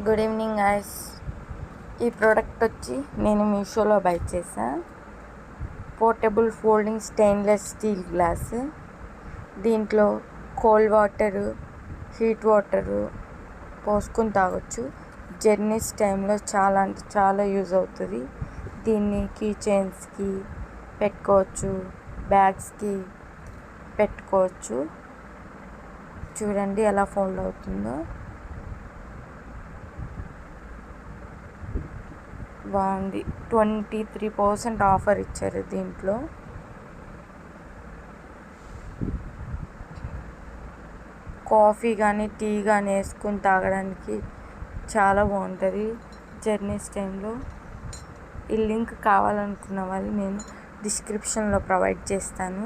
Good evening guys. ఈ product వచ్చి నేను మీషోలో బై చేసా. Portable folding stainless steel glass. దీంట్లో కోల్డ్ వాటరు, హీట్ వాటరు పోసుకొని తాగొచ్చు. జర్నీస్ టైంలో చాలా అంటే చాలా యూజ్ అవుతుంది. దీన్ని కీ చైన్స్కి పెట్టుకోవచ్చు, బ్యాగ్స్కి పెట్టుకోవచ్చు. చూడండి ఎలా ఫోల్డ్ అవుతుందో. బాగుంది. 23% ఆఫర్ ఇచ్చారు దీంట్లో. కాఫీ కానీ టీ కానీ వేసుకుని తాగడానికి చాలా బాగుంటుంది జర్నీస్ టైంలో. ఈ లింక్ కావాలనుకున్న వాళ్ళు నేను డిస్క్రిప్షన్లో ప్రొవైడ్ చేస్తాను.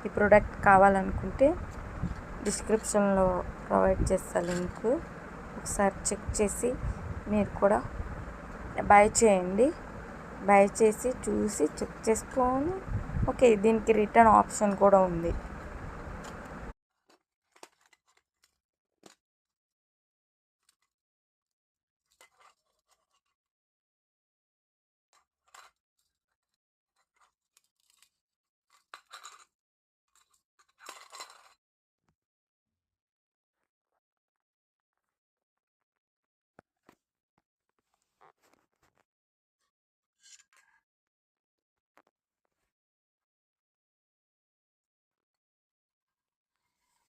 ఈ ప్రోడక్ట్ కావాలనుకుంటే డిస్క్రిప్షన్లో ప్రొవైడ్ చేస్తాను లింక్. ఒకసారి చెక్ చేసి మీరు కూడా బై చేయండి. బై చేసి చూసి చెక్ చేసుకొని ఓకే, దీనికి రిటర్న్ ఆప్షన్ కూడా ఉంది.